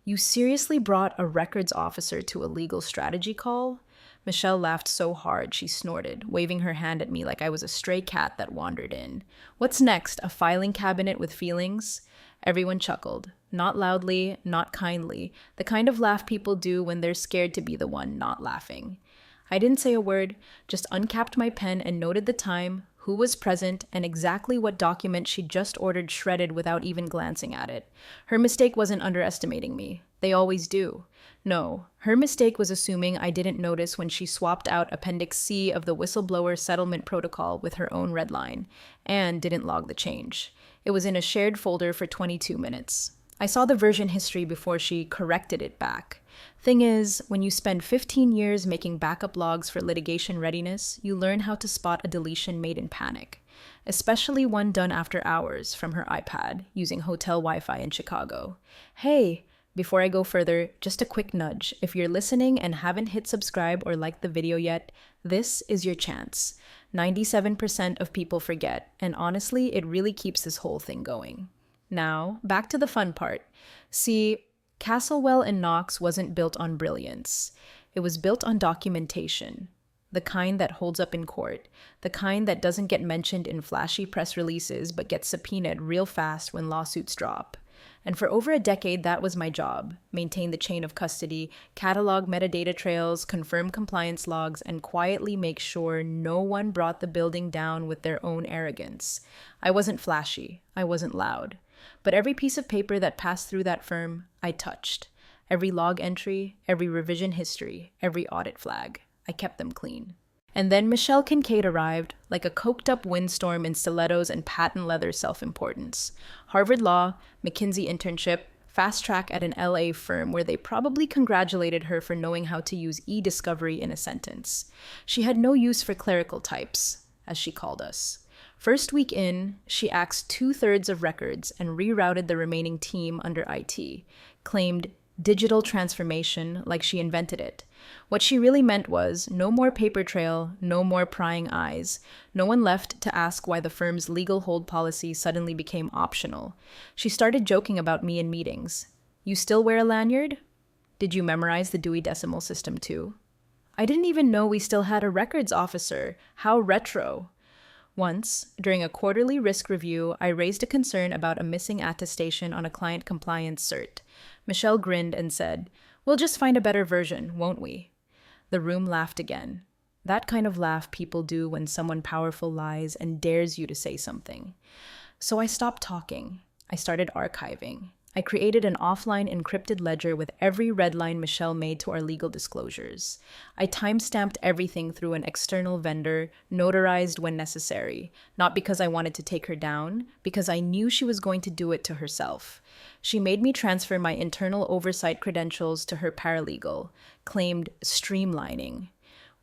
You seriously brought a records officer to a legal strategy call? Michelle laughed so hard she snorted, waving her hand at me like I was a stray cat that wandered in. What's next? A filing cabinet with feelings? Everyone chuckled. Not loudly, not kindly, the kind of laugh people do when they're scared to be the one not laughing. I didn't say a word, just uncapped my pen and noted the time, who was present, and exactly what document she'd just ordered shredded without even glancing at it. Her mistake wasn't underestimating me. They always do. No, her mistake was assuming I didn't notice when she swapped out Appendix C of the whistleblower settlement protocol with her own red line, and didn't log the change. It was in a shared folder for 22 minutes. I saw the version history before she corrected it back. Thing is, when you spend 15 years making backup logs for litigation readiness, you learn how to spot a deletion made in panic, especially one done after hours from her iPad using hotel Wi-Fi in Chicago. Hey, before I go further, just a quick nudge. If you're listening and haven't hit subscribe or liked the video yet, this is your chance. 97% of people forget, and honestly, it really keeps this whole thing going. Now, back to the fun part. See, Castlewell and Knox wasn't built on brilliance. It was built on documentation. The kind that holds up in court. The kind that doesn't get mentioned in flashy press releases but gets subpoenaed real fast when lawsuits drop. And for over a decade, that was my job. Maintain the chain of custody, catalog metadata trails, confirm compliance logs, and quietly make sure no one brought the building down with their own arrogance. I wasn't flashy. I wasn't loud. But every piece of paper that passed through that firm, I touched. Every log entry, every revision history, every audit flag. I kept them clean. And then Michelle Kincaid arrived, like a coked-up windstorm in stilettos and patent leather self-importance. Harvard Law, McKinsey internship, fast track at an LA firm where they probably congratulated her for knowing how to use e-discovery in a sentence. She had no use for clerical types, as she called us. First week in, she axed 2/3 of records and rerouted the remaining team under IT, claimed digital transformation like she invented it. What she really meant was no more paper trail, no more prying eyes. No one left to ask why the firm's legal hold policy suddenly became optional. She started joking about me in meetings. You still wear a lanyard? Did you memorize the Dewey Decimal System too? I didn't even know we still had a records officer. How retro. Once, during a quarterly risk review, I raised a concern about a missing attestation on a client compliance cert. Michelle grinned and said, "We'll just find a better version, won't we?" The room laughed again. That kind of laugh people do when someone powerful lies and dares you to say something. So I stopped talking. I started archiving. I created an offline encrypted ledger with every red line Michelle made to our legal disclosures. I timestamped everything through an external vendor, notarized when necessary, not because I wanted to take her down, because I knew she was going to do it to herself. She made me transfer my internal oversight credentials to her paralegal, claimed streamlining.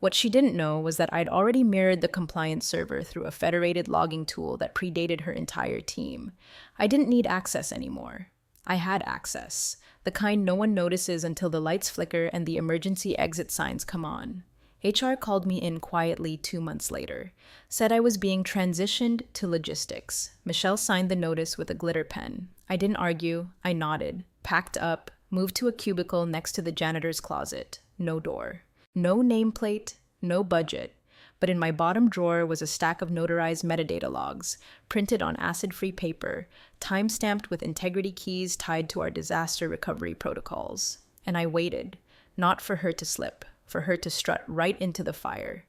What she didn't know was that I'd already mirrored the compliance server through a federated logging tool that predated her entire team. I didn't need access anymore. I had access, the kind no one notices until the lights flicker and the emergency exit signs come on. HR called me in quietly 2 months later, said I was being transitioned to logistics. Michelle signed the notice with a glitter pen. I didn't argue, I nodded, packed up, moved to a cubicle next to the janitor's closet. No door. No nameplate, no budget. But in my bottom drawer was a stack of notarized metadata logs, printed on acid-free paper, time-stamped with integrity keys tied to our disaster recovery protocols. And I waited, not for her to slip, for her to strut right into the fire.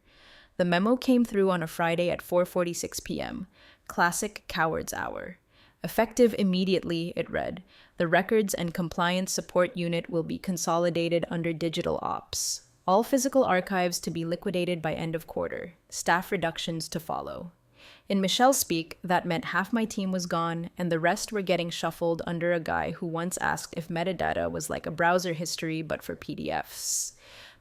The memo came through on a Friday at 4:46 p.m., classic coward's hour. Effective immediately, it read, the Records and Compliance Support Unit will be consolidated under Digital Ops. All physical archives to be liquidated by end of quarter. Staff reductions to follow. In Michelle's speak, that meant half my team was gone, and the rest were getting shuffled under a guy who once asked if metadata was like a browser history but for PDFs.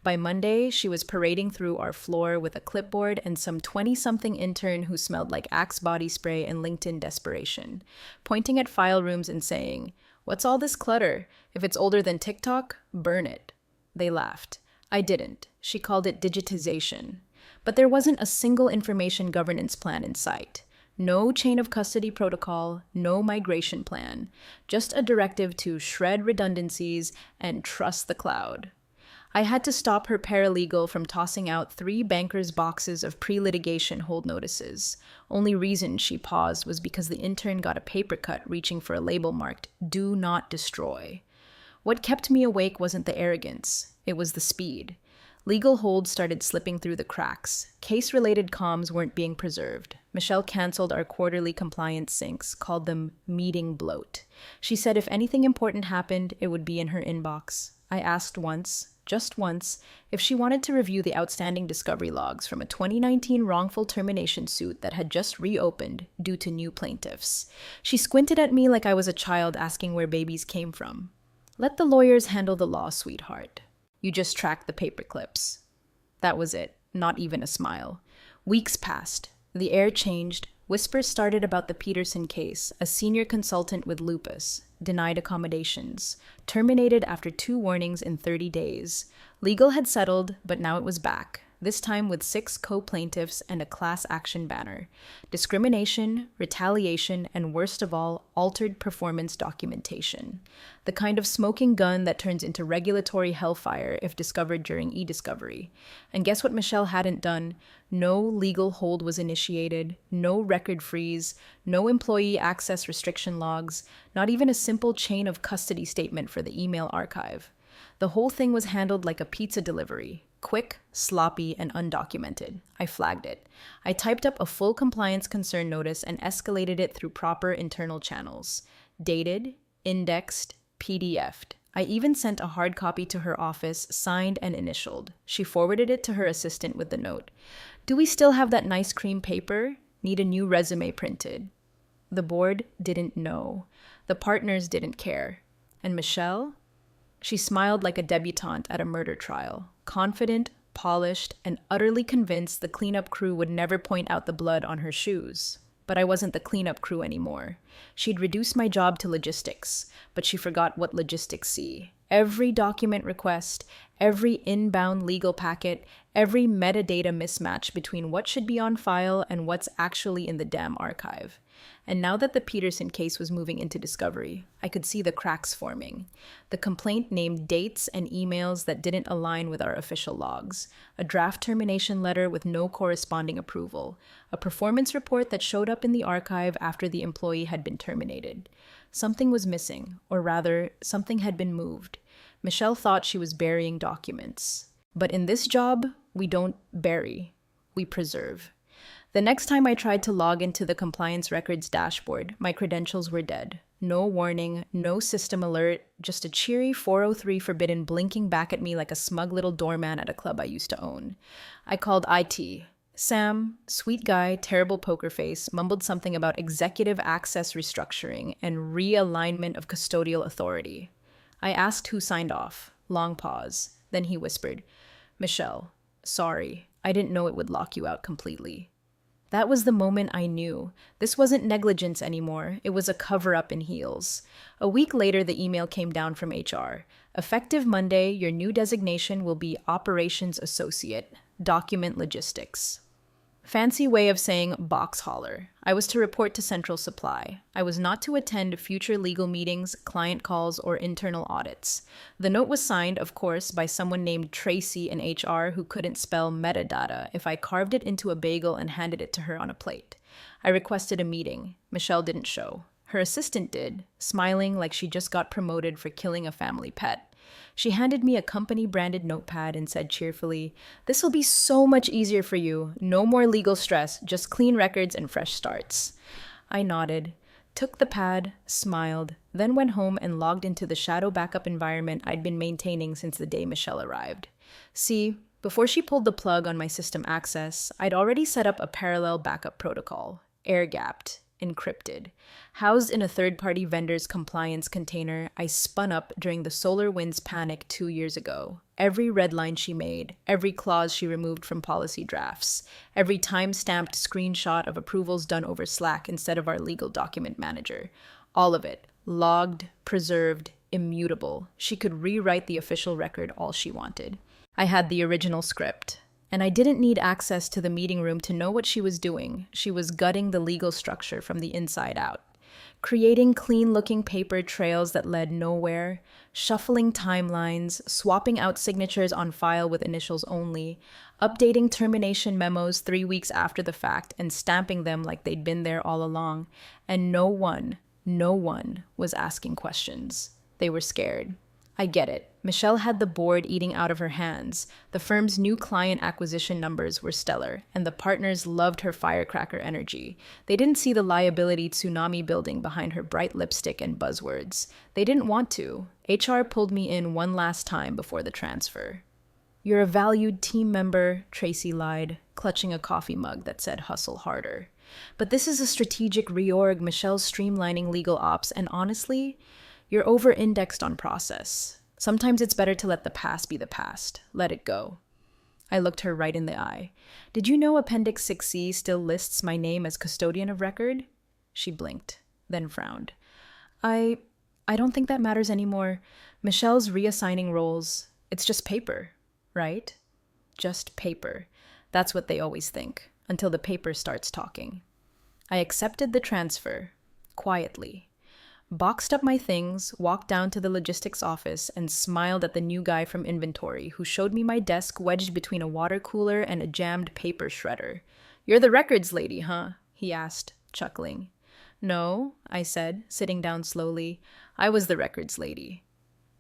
By Monday, she was parading through our floor with a clipboard and some 20-something intern who smelled like Axe body spray and LinkedIn desperation, pointing at file rooms and saying, "What's all this clutter? If it's older than TikTok, burn it." They laughed. I didn't. She called it digitization. But there wasn't a single information governance plan in sight. No chain of custody protocol, no migration plan. Just a directive to shred redundancies and trust the cloud. I had to stop her paralegal from tossing out 3 bankers' boxes of pre-litigation hold notices. Only reason she paused was because the intern got a paper cut reaching for a label marked, "Do not destroy." What kept me awake wasn't the arrogance, it was the speed. Legal holds started slipping through the cracks. Case-related comms weren't being preserved. Michelle canceled our quarterly compliance syncs, called them meeting bloat. She said if anything important happened, it would be in her inbox. I asked once, just once, if she wanted to review the outstanding discovery logs from a 2019 wrongful termination suit that had just reopened due to new plaintiffs. She squinted at me like I was a child asking where babies came from. Let the lawyers handle the law, sweetheart. You just track the paper clips. That was it, not even a smile. Weeks passed. The air changed. Whispers started about the Peterson case, a senior consultant with lupus, denied accommodations, terminated after 2 warnings in 30 days. Legal had settled, but now it was back, this time with 6 co-plaintiffs and a class action banner. Discrimination, retaliation, and worst of all, altered performance documentation. The kind of smoking gun that turns into regulatory hellfire if discovered during e-discovery. And guess what Michelle hadn't done? No legal hold was initiated, no record freeze, no employee access restriction logs, not even a simple chain of custody statement for the email archive. The whole thing was handled like a pizza delivery. Quick, sloppy, and undocumented. I flagged it. I typed up a full compliance concern notice and escalated it through proper internal channels. Dated, indexed, PDF'd. I even sent a hard copy to her office, signed and initialed. She forwarded it to her assistant with the note. Do we still have that nice cream paper? Need a new resume printed. The board didn't know. The partners didn't care. And Michelle? She smiled like a debutante at a murder trial, confident, polished, and utterly convinced the cleanup crew would never point out the blood on her shoes. But I wasn't the cleanup crew anymore. She'd reduced my job to logistics, but she forgot what logistics see. Every document request, every inbound legal packet, every metadata mismatch between what should be on file and what's actually in the damn archive. And now that the Peterson case was moving into discovery, I could see the cracks forming. The complaint named dates and emails that didn't align with our official logs, a draft termination letter with no corresponding approval, a performance report that showed up in the archive after the employee had been terminated. Something was missing, or rather, something had been moved. Michelle thought she was burying documents. But in this job, we don't bury, we preserve. The next time I tried to log into the compliance records dashboard, my credentials were dead. No warning, no system alert, just a cheery 403 forbidden blinking back at me like a smug little doorman at a club I used to own. I called IT. Sam, sweet guy, terrible poker face, mumbled something about executive access restructuring and realignment of custodial authority. I asked who signed off. Long pause. Then he whispered, "Michelle, sorry, I didn't know it would lock you out completely." That was the moment I knew. This wasn't negligence anymore. It was a cover-up in heels. A week later, the email came down from HR. Effective Monday, your new designation will be Operations Associate, Document Logistics. Fancy way of saying box hauler. I was to report to Central Supply. I was not to attend future legal meetings, client calls, or internal audits. The note was signed, of course, by someone named Tracy in HR who couldn't spell metadata if I carved it into a bagel and handed it to her on a plate. I requested a meeting. Michelle didn't show. Her assistant did, smiling like she just got promoted for killing a family pet. She handed me a company-branded notepad and said cheerfully, "This will be so much easier for you. No more legal stress, just clean records and fresh starts." I nodded, took the pad, smiled, then went home and logged into the shadow backup environment I'd been maintaining since the day Michelle arrived. See, before she pulled the plug on my system access, I'd already set up a parallel backup protocol, air-gapped, encrypted. Housed in a third-party vendor's compliance container, I spun up during the SolarWinds panic 2 years ago. Every red line she made, every clause she removed from policy drafts, every time-stamped screenshot of approvals done over Slack instead of our legal document manager. All of it, logged, preserved, immutable. She could rewrite the official record all she wanted. I had the original script. And I didn't need access to the meeting room to know what she was doing. She was gutting the legal structure from the inside out, creating clean-looking paper trails that led nowhere, shuffling timelines, swapping out signatures on file with initials only, updating termination memos 3 weeks after the fact and stamping them like they'd been there all along. And no one was asking questions. They were scared. I get it. Michelle had the board eating out of her hands. The firm's new client acquisition numbers were stellar, and the partners loved her firecracker energy. They didn't see the liability tsunami building behind her bright lipstick and buzzwords. They didn't want to. HR pulled me in one last time before the transfer. "You're a valued team member," Tracy lied, clutching a coffee mug that said "hustle harder." "But this is a strategic reorg. Michelle's streamlining legal ops, and honestly, you're over-indexed on process. Sometimes it's better to let the past be the past. Let it go." I looked her right in the eye. "Did you know Appendix 6C still lists my name as custodian of record?" She blinked, then frowned. I don't think that matters anymore. Michelle's reassigning roles. It's just paper, right? Just paper. That's what they always think, until the paper starts talking. I accepted the transfer, quietly. Boxed up my things, walked down to the logistics office, and smiled at the new guy from inventory who showed me my desk wedged between a water cooler and a jammed paper shredder. "You're the records lady, huh?" he asked, chuckling. "No," I said, sitting down slowly. "I was the records lady."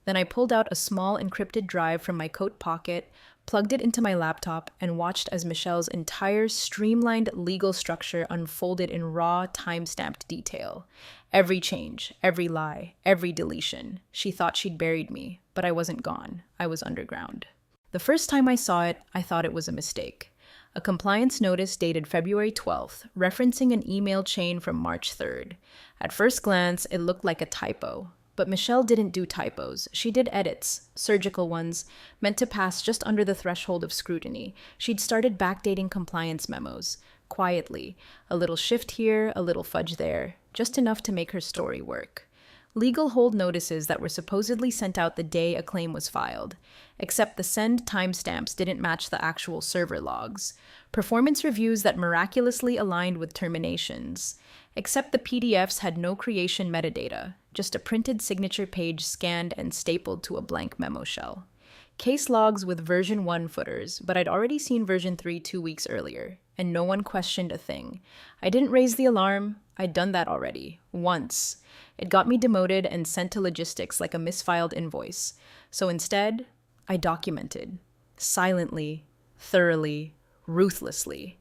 Then I pulled out a small encrypted drive from my coat pocket, plugged it into my laptop, and watched as Michelle's entire streamlined legal structure unfolded in raw, time-stamped detail. Every change, every lie, every deletion. She thought she'd buried me, but I wasn't gone. I was underground. The first time I saw it, I thought it was a mistake. A compliance notice dated February 12th, referencing an email chain from March 3rd. At first glance, it looked like a typo. But Michelle didn't do typos. She did edits, surgical ones, meant to pass just under the threshold of scrutiny. She'd started backdating compliance memos, quietly. A little shift here, a little fudge there, just enough to make her story work. Legal hold notices that were supposedly sent out the day a claim was filed, except the send timestamps didn't match the actual server logs. Performance reviews that miraculously aligned with terminations, except the PDFs had no creation metadata, just a printed signature page scanned and stapled to a blank memo shell. Case logs with version 1 footers, but I'd already seen version 3 2 weeks earlier, and no one questioned a thing. I didn't raise the alarm. I'd done that already, once. It got me demoted and sent to logistics like a misfiled invoice. So instead, I documented. Silently, thoroughly, ruthlessly.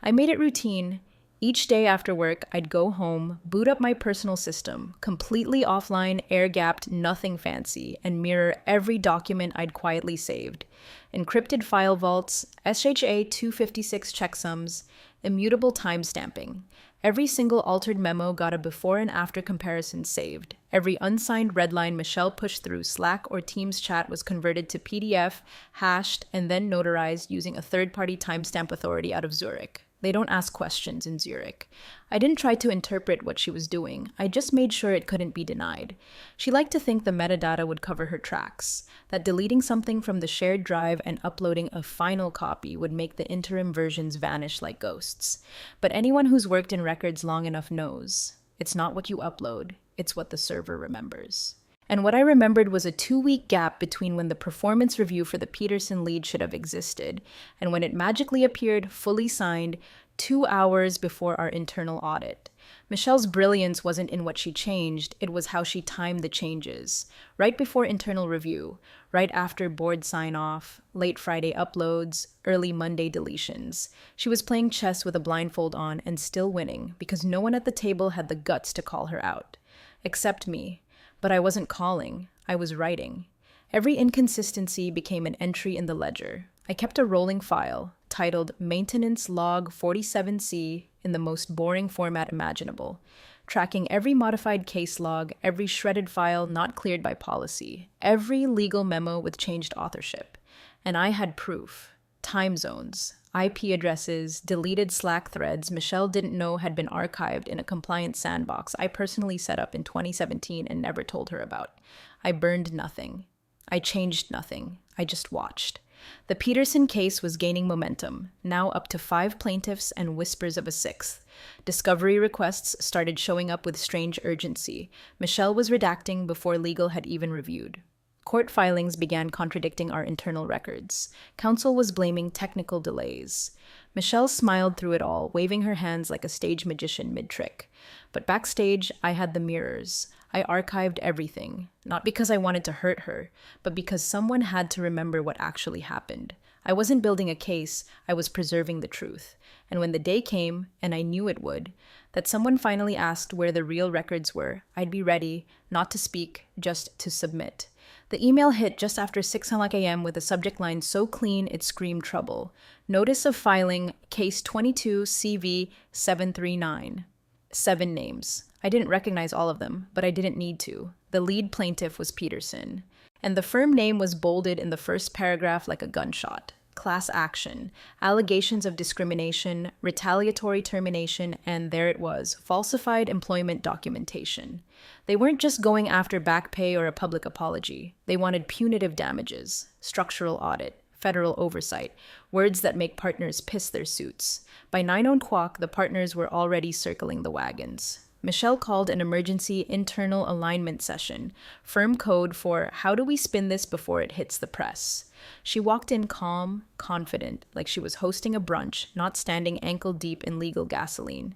I made it routine. Each day after work, I'd go home, boot up my personal system, completely offline, air-gapped, nothing fancy, and mirror every document I'd quietly saved. Encrypted file vaults, SHA 256 checksums, immutable timestamping. Every single altered memo got a before and after comparison saved. Every unsigned redline Michelle pushed through Slack or Teams chat was converted to PDF, hashed, and then notarized using a third-party timestamp authority out of Zurich. They don't ask questions in Zurich. I didn't try to interpret what she was doing. I just made sure it couldn't be denied. She liked to think the metadata would cover her tracks, that deleting something from the shared drive and uploading a final copy would make the interim versions vanish like ghosts. But anyone who's worked in records long enough knows. It's not what you upload, it's what the server remembers. And what I remembered was a 2-week gap between when the performance review for the Peterson lead should have existed and when it magically appeared fully signed 2 hours before our internal audit. Michelle's brilliance wasn't in what she changed, it was how she timed the changes. Right before internal review, right after board sign-off, late Friday uploads, early Monday deletions. She was playing chess with a blindfold on and still winning because no one at the table had the guts to call her out. Except me. But I wasn't calling, I was writing. Every inconsistency became an entry in the ledger. I kept a rolling file, titled Maintenance Log 47C in the most boring format imaginable, tracking every modified case log, every shredded file not cleared by policy, every legal memo with changed authorship. And I had proof. Time zones, IP addresses, deleted Slack threads Michelle didn't know had been archived in a compliance sandbox I personally set up in 2017 and never told her about. I burned nothing. I changed nothing. I just watched. The Peterson case was gaining momentum, now up to 5 plaintiffs and whispers of a sixth. Discovery requests started showing up with strange urgency. Michelle was redacting before legal had even reviewed. Court filings began contradicting our internal records. Counsel was blaming technical delays. Michelle smiled through it all, waving her hands like a stage magician mid-trick. But backstage, I had the mirrors. I archived everything, not because I wanted to hurt her, but because someone had to remember what actually happened. I wasn't building a case, I was preserving the truth. And when the day came, and I knew it would, that someone finally asked where the real records were, I'd be ready, not to speak, just to submit. The email hit just after 6 a.m. with a subject line so clean it screamed trouble. Notice of filing, case 22 CV 739. 7 names. I didn't recognize all of them, but I didn't need to. The lead plaintiff was Peterson, and the firm name was bolded in the first paragraph like a gunshot. Class action, allegations of discrimination, retaliatory termination, and there it was, falsified employment documentation. They weren't just going after back pay or a public apology. They wanted punitive damages, structural audit, federal oversight, words that make partners piss their suits. By 9 o'clock, the partners were already circling the wagons. Michelle called an emergency internal alignment session, firm code for how do we spin this before it hits the press. She walked in calm, confident, like she was hosting a brunch, not standing ankle deep in legal gasoline.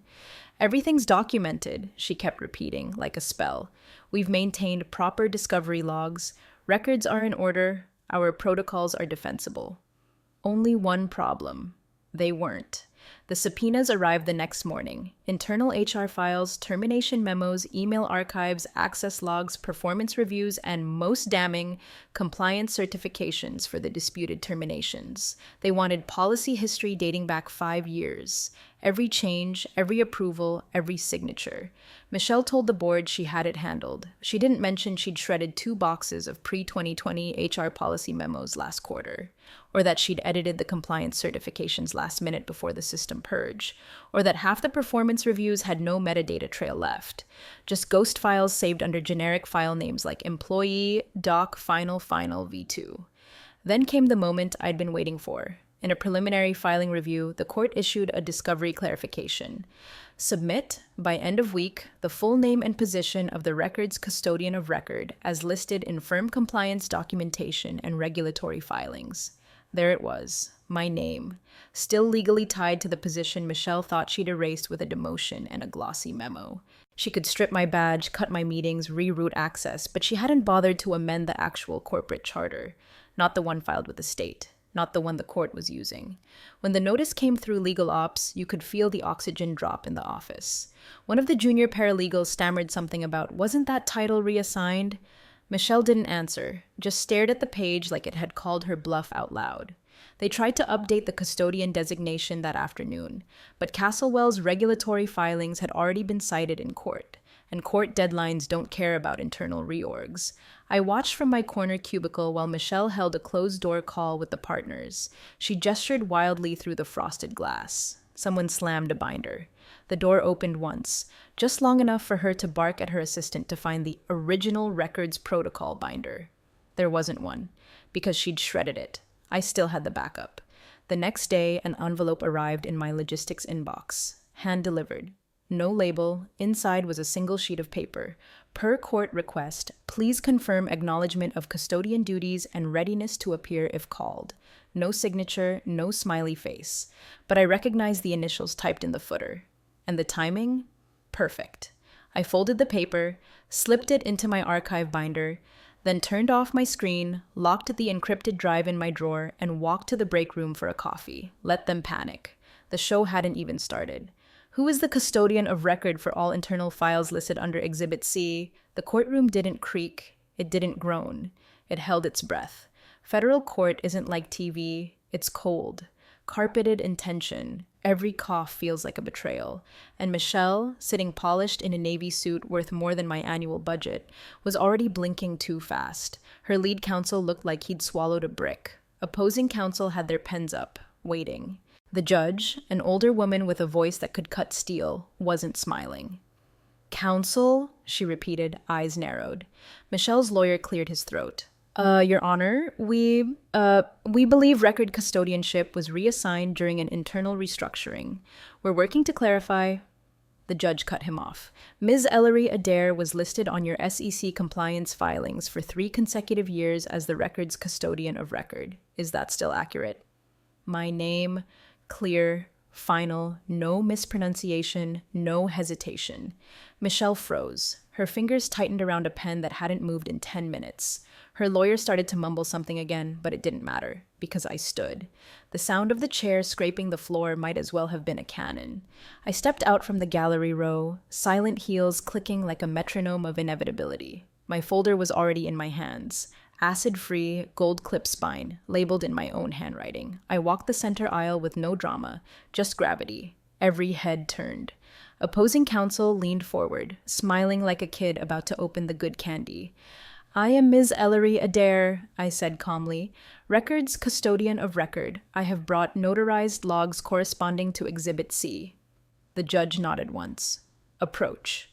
Everything's documented, she kept repeating, like a spell. We've maintained proper discovery logs. Records are in order. Our protocols are defensible. Only one problem. They weren't. The subpoenas arrived the next morning. Internal HR files, termination memos, email archives, access logs, performance reviews, and most damning, compliance certifications for the disputed terminations. They wanted policy history dating back 5 years. Every change, every approval, every signature. Michelle told the board she had it handled. She didn't mention she'd shredded 2 boxes of pre-2020 HR policy memos last quarter, or that she'd edited the compliance certifications last minute before the system purge, or that half the performance reviews had no metadata trail left. Just ghost files saved under generic file names like employee, doc, final, v2. Then came the moment I'd been waiting for. In a preliminary filing review, the court issued a discovery clarification. Submit, by end of week, the full name and position of the record's custodian of record as listed in firm compliance documentation and regulatory filings. There it was, my name, still legally tied to the position Michelle thought she'd erased with a demotion and a glossy memo. She could strip my badge, cut my meetings, reroute access, but she hadn't bothered to amend the actual corporate charter, not the one filed with the state. Not the one the court was using. When the notice came through legal ops, you could feel the oxygen drop in the office. One of the junior paralegals stammered something about, wasn't that title reassigned? Michelle didn't answer, just stared at the page like it had called her bluff out loud. They tried to update the custodian designation that afternoon, but Castlewell's regulatory filings had already been cited in court, and court deadlines don't care about internal reorgs. I watched from my corner cubicle while Michelle held a closed-door call with the partners. She gestured wildly through the frosted glass. Someone slammed a binder. The door opened once, just long enough for her to bark at her assistant to find the original records protocol binder. There wasn't one, because she'd shredded it. I still had the backup. The next day, an envelope arrived in my logistics inbox, hand-delivered. No label, inside was a single sheet of paper. Per court request, please confirm acknowledgement of custodian duties and readiness to appear if called. No signature, no smiley face. But I recognized the initials typed in the footer. And the timing? Perfect. I folded the paper, slipped it into my archive binder, then turned off my screen, locked the encrypted drive in my drawer, and walked to the break room for a coffee. Let them panic. The show hadn't even started. Who is the custodian of record for all internal files listed under Exhibit C? The courtroom didn't creak. It didn't groan. It held its breath. Federal court isn't like TV. It's cold, carpeted in tension. Every cough feels like a betrayal. And Michelle, sitting polished in a navy suit worth more than my annual budget, was already blinking too fast. Her lead counsel looked like he'd swallowed a brick. Opposing counsel had their pens up, waiting. The judge, an older woman with a voice that could cut steel, wasn't smiling. "Counsel?" she repeated, eyes narrowed. Michelle's lawyer cleared his throat. Your Honor, we believe record custodianship was reassigned during an internal restructuring. We're working to clarify. The judge cut him off. Ms. Ellery Adair was listed on your SEC compliance filings for 3 consecutive years as the record's custodian of record. Is that still accurate? My name, clear, final, no mispronunciation, no hesitation. Michelle froze. Her fingers tightened around a pen that hadn't moved in 10 minutes. Her lawyer started to mumble something again, but it didn't matter, because I stood. The sound of the chair scraping the floor might as well have been a cannon. I stepped out from the gallery row, silent heels clicking like a metronome of inevitability. My folder was already in my hands. Acid-free, gold-clip spine, labeled in my own handwriting. I walked the center aisle with no drama, just gravity. Every head turned. Opposing counsel leaned forward, smiling like a kid about to open the good candy. I am Ms. Ellery Adair, I said calmly. Records custodian of record. I have brought notarized logs corresponding to Exhibit C. The judge nodded once. Approach.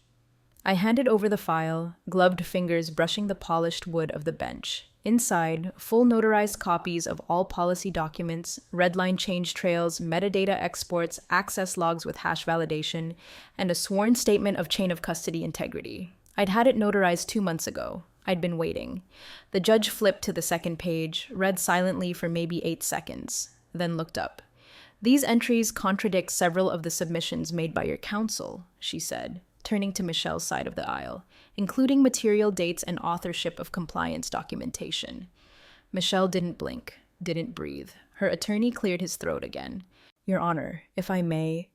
I handed over the file, gloved fingers brushing the polished wood of the bench. Inside, full notarized copies of all policy documents, redline change trails, metadata exports, access logs with hash validation, and a sworn statement of chain of custody integrity. I'd had it notarized 2 months ago. I'd been waiting. The judge flipped to the second page, read silently for maybe 8 seconds, then looked up. These entries contradict several of the submissions made by your counsel, she said, turning to Michelle's side of the aisle, including material dates and authorship of compliance documentation. Michelle didn't blink, didn't breathe. Her attorney cleared his throat again. Your Honor, if I may,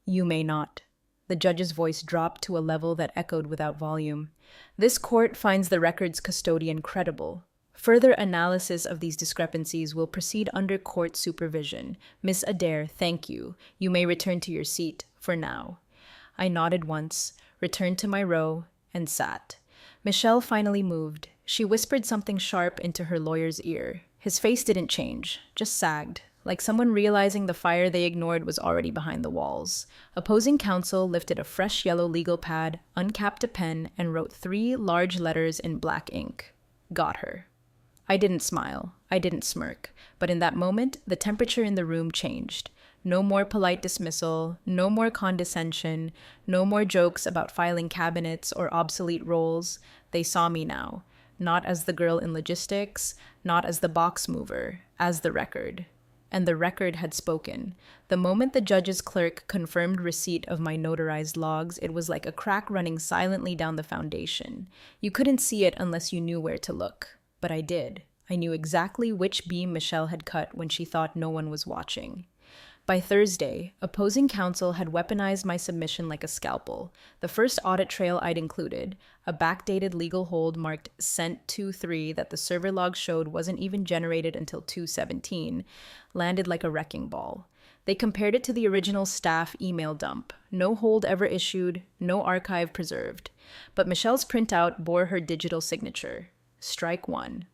you may not. The judge's voice dropped to a level that echoed without volume. This court finds the record's custodian credible. Further analysis of these discrepancies will proceed under court supervision. Miss Adair, thank you. You may return to your seat, for now. I nodded once, returned to my row, and sat. Michelle finally moved. She whispered something sharp into her lawyer's ear. His face didn't change, just sagged, like someone realizing the fire they ignored was already behind the walls. Opposing counsel lifted a fresh yellow legal pad, uncapped a pen, and wrote 3 large letters in black ink. Got her. I didn't smile. I didn't smirk. But in that moment, the temperature in the room changed. No more polite dismissal, no more condescension, no more jokes about filing cabinets or obsolete roles. They saw me now, not as the girl in logistics, not as the box mover, as the record. And the record had spoken. The moment the judge's clerk confirmed receipt of my notarized logs, it was like a crack running silently down the foundation. You couldn't see it unless you knew where to look. But I did. I knew exactly which beam Michelle had cut when she thought no one was watching. By Thursday, opposing counsel had weaponized my submission like a scalpel. The first audit trail I'd included, a backdated legal hold marked Sent 2-3 that the server log showed wasn't even generated until 2/17, landed like a wrecking ball. They compared it to the original staff email dump. No hold ever issued, no archive preserved. But Michelle's printout bore her digital signature. Strike 1.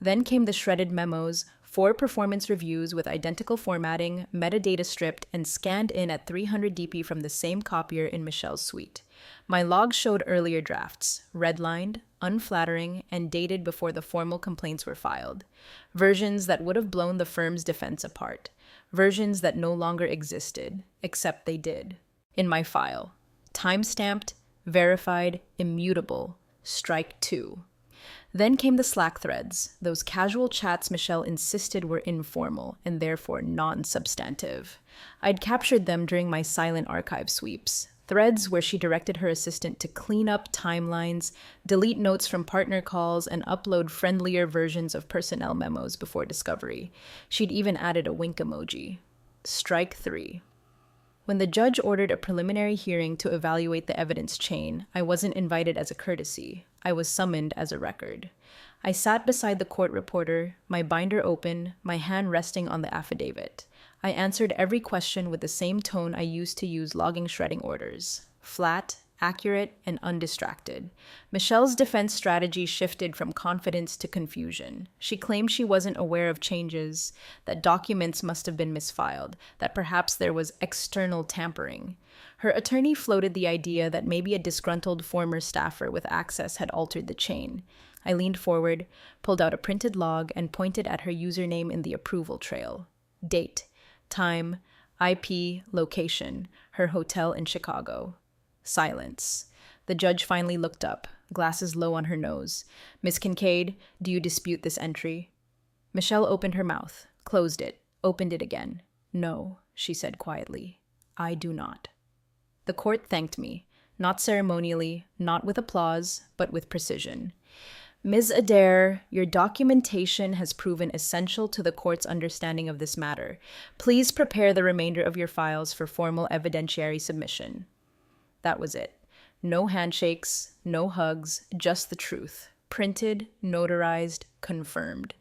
Then came the shredded memos, 4 performance reviews with identical formatting, metadata stripped, and scanned in at 300 dp from the same copier in Michelle's suite. My logs showed earlier drafts, redlined, unflattering, and dated before the formal complaints were filed. Versions that would have blown the firm's defense apart. Versions that no longer existed, except they did. In my file. Time-stamped, verified, immutable. Strike 2. Then came the Slack threads, those casual chats Michelle insisted were informal and therefore non-substantive. I'd captured them during my silent archive sweeps, threads where she directed her assistant to clean up timelines, delete notes from partner calls, and upload friendlier versions of personnel memos before discovery. She'd even added a wink emoji. Strike 3. When the judge ordered a preliminary hearing to evaluate the evidence chain, I wasn't invited as a courtesy. I was summoned as a record. I sat beside the court reporter, my binder open, my hand resting on the affidavit. I answered every question with the same tone I used to use logging shredding orders. Flat, accurate, and undistracted. Michelle's defense strategy shifted from confidence to confusion. She claimed she wasn't aware of changes, that documents must have been misfiled, that perhaps there was external tampering. Her attorney floated the idea that maybe a disgruntled former staffer with access had altered the chain. I leaned forward, pulled out a printed log, and pointed at her username in the approval trail. Date, time, IP, location, her hotel in Chicago. Silence. The judge finally looked up, glasses low on her nose. Miss Kincaid, do you dispute this entry? Michelle opened her mouth, closed it, opened it again. No, she said quietly. I do not. The court thanked me, not ceremonially, not with applause, but with precision. Ms. Adair, your documentation has proven essential to the court's understanding of this matter. Please prepare the remainder of your files for formal evidentiary submission. That was it. No handshakes, no hugs, just the truth. Printed, notarized, confirmed.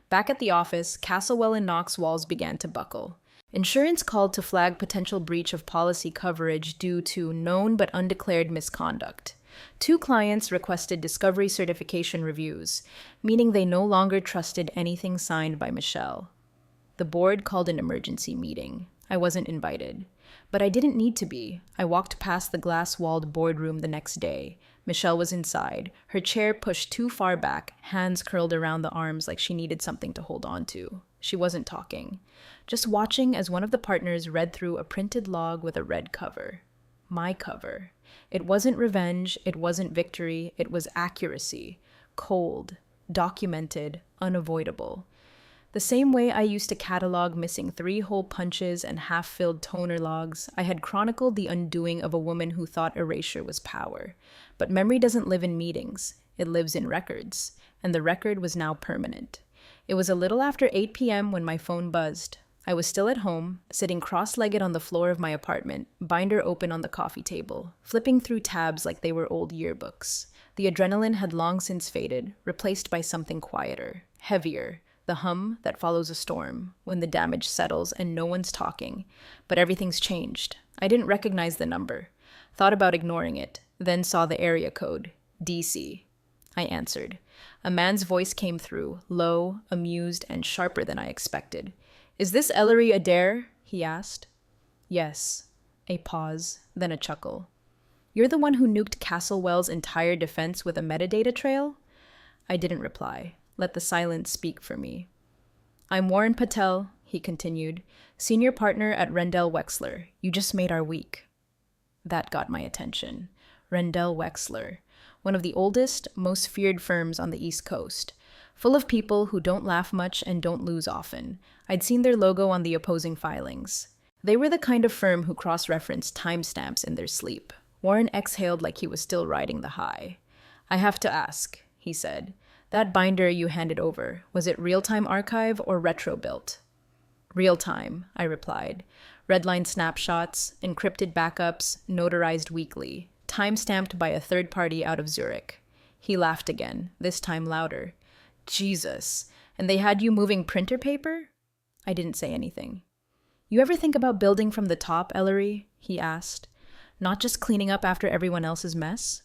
Back at the office, Castlewell and Knox walls began to buckle. Insurance called to flag potential breach of policy coverage due to known but undeclared misconduct. 2 clients requested discovery certification reviews, meaning they no longer trusted anything signed by Michelle. The board called an emergency meeting. I wasn't invited. But I didn't need to be. I walked past the glass-walled boardroom the next day. Michelle was inside, her chair pushed too far back, hands curled around the arms like she needed something to hold on to. She wasn't talking, just watching as one of the partners read through a printed log with a red cover. My cover. It wasn't revenge, it wasn't victory, it was accuracy. Cold, documented, unavoidable. The same way I used to catalog missing 3-hole punches and half-filled toner logs, I had chronicled the undoing of a woman who thought erasure was power. But memory doesn't live in meetings, it lives in records, and the record was now permanent. It was a little after 8 p.m. when my phone buzzed. I was still at home, sitting cross-legged on the floor of my apartment, binder open on the coffee table, flipping through tabs like they were old yearbooks. The adrenaline had long since faded, replaced by something quieter, heavier, the hum that follows a storm, when the damage settles and no one's talking. But everything's changed. I didn't recognize the number. Thought about ignoring it, then saw the area code, DC. I answered. A man's voice came through, low, amused, and sharper than I expected. Is this Ellery Adair? He asked. Yes. A pause, then a chuckle. You're the one who nuked Castlewell's entire defense with a metadata trail? I didn't reply. Let the silence speak for me. I'm Warren Patel, he continued, senior partner at Rendell Wexler. You just made our week. That got my attention. Rendell Wexler, one of the oldest, most feared firms on the East Coast. Full of people who don't laugh much and don't lose often. I'd seen their logo on the opposing filings. They were the kind of firm who cross-referenced timestamps in their sleep. Warren exhaled like he was still riding the high. I have to ask, he said. That binder you handed over, was it real-time archive or retro-built? Real-time, I replied. Redline snapshots, encrypted backups, notarized weekly, time-stamped by a third party out of Zurich. He laughed again, this time louder. Jesus, and they had you moving printer paper? I didn't say anything. You ever think about building from the top, Ellery? He asked. Not just cleaning up after everyone else's mess?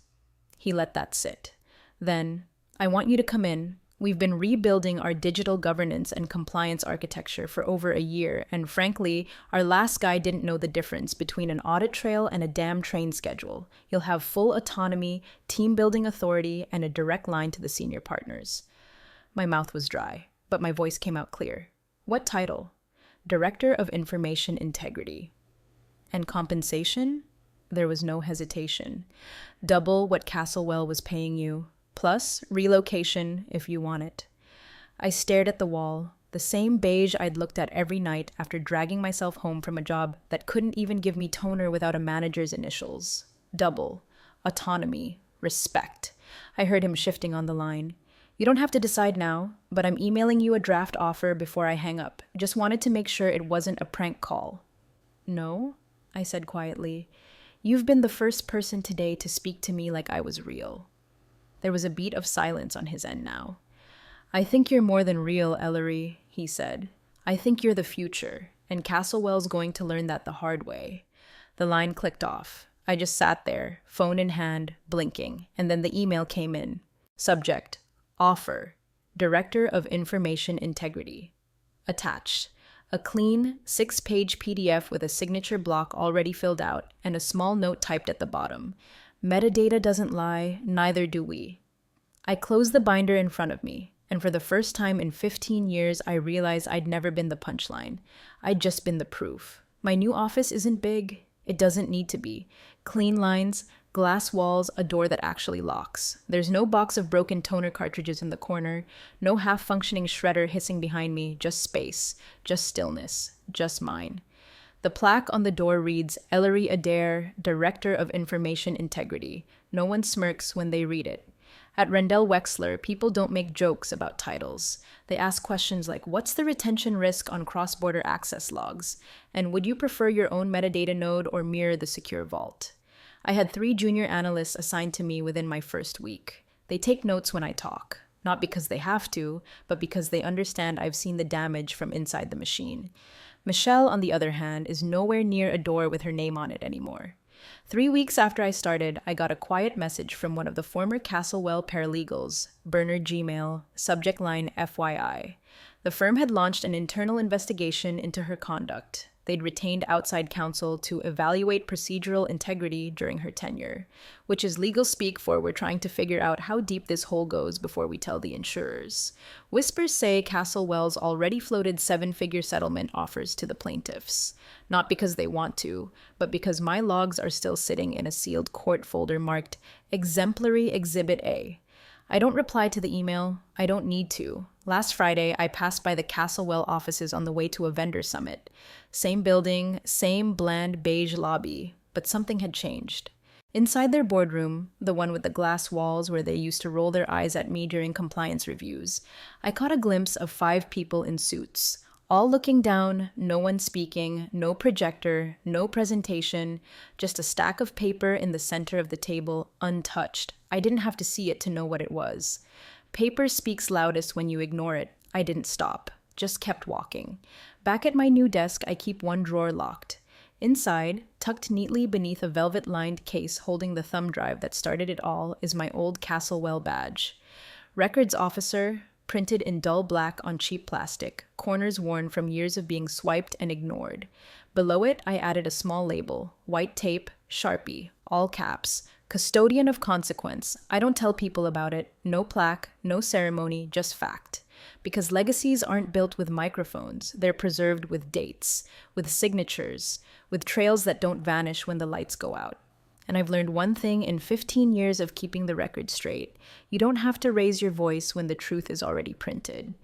He let that sit. Then, I want you to come in. We've been rebuilding our digital governance and compliance architecture for over a year, and frankly, our last guy didn't know the difference between an audit trail and a damn train schedule. You'll have full autonomy, team-building authority, and a direct line to the senior partners. My mouth was dry, but my voice came out clear. What title? Director of Information Integrity. And compensation? There was no hesitation. Double what Castlewell was paying you, plus relocation if you want it. I stared at the wall, the same beige I'd looked at every night after dragging myself home from a job that couldn't even give me toner without a manager's initials. Double. Autonomy. Respect. I heard him shifting on the line. You don't have to decide now, but I'm emailing you a draft offer before I hang up. Just wanted to make sure it wasn't a prank call. No, I said quietly. You've been the first person today to speak to me like I was real. There was a beat of silence on his end now. I think you're more than real, Ellery, he said. I think you're the future, and Castlewell's going to learn that the hard way. The line clicked off. I just sat there, phone in hand, blinking, and then the email came in. Subject. Offer. Director of Information Integrity. Attached. A clean, 6-page PDF with a signature block already filled out and a small note typed at the bottom. Metadata doesn't lie, neither do we. I closed the binder in front of me, and for the first time in 15 years, I realized I'd never been the punchline. I'd just been the proof. My new office isn't big. It doesn't need to be. Clean lines, glass walls, a door that actually locks. There's no box of broken toner cartridges in the corner, no half-functioning shredder hissing behind me, just space, just stillness, just mine. The plaque on the door reads, Ellery Adair, Director of Information Integrity. No one smirks when they read it. At Rendell Wexler, people don't make jokes about titles. They ask questions like, what's the retention risk on cross-border access logs? And would you prefer your own metadata node or mirror the secure vault? I had 3 junior analysts assigned to me within my first week. They take notes when I talk, not because they have to, but because they understand I've seen the damage from inside the machine. Michelle, on the other hand, is nowhere near a door with her name on it anymore. 3 weeks after I started, I got a quiet message from one of the former Castlewell paralegals, burner Gmail, subject line FYI. The firm had launched an internal investigation into her conduct. They'd retained outside counsel to evaluate procedural integrity during her tenure, which is legal speak for we're trying to figure out how deep this hole goes before we tell the insurers. Whispers say Castlewell's already floated 7-figure settlement offers to the plaintiffs. Not because they want to, but because my logs are still sitting in a sealed court folder marked Exemplary Exhibit A. I don't reply to the email. I don't need to. Last Friday, I passed by the Castlewell offices on the way to a vendor summit. Same building, same bland beige lobby, but something had changed. Inside their boardroom, the one with the glass walls where they used to roll their eyes at me during compliance reviews, I caught a glimpse of 5 people in suits, all looking down, no one speaking, no projector, no presentation, just a stack of paper in the center of the table, untouched. I didn't have to see it to know what it was. Paper speaks loudest when you ignore it. I didn't stop, just kept walking. Back at my new desk, I keep one drawer locked. Inside, tucked neatly beneath a velvet-lined case holding the thumb drive that started it all, is my old Castlewell badge. Records officer, printed in dull black on cheap plastic, corners worn from years of being swiped and ignored. Below it, I added a small label, white tape, Sharpie, all caps, custodian of consequence. I don't tell people about it, no plaque, no ceremony, just fact. Because legacies aren't built with microphones, they're preserved with dates, with signatures, with trails that don't vanish when the lights go out. And I've learned one thing in 15 years of keeping the record straight. You don't have to raise your voice when the truth is already printed.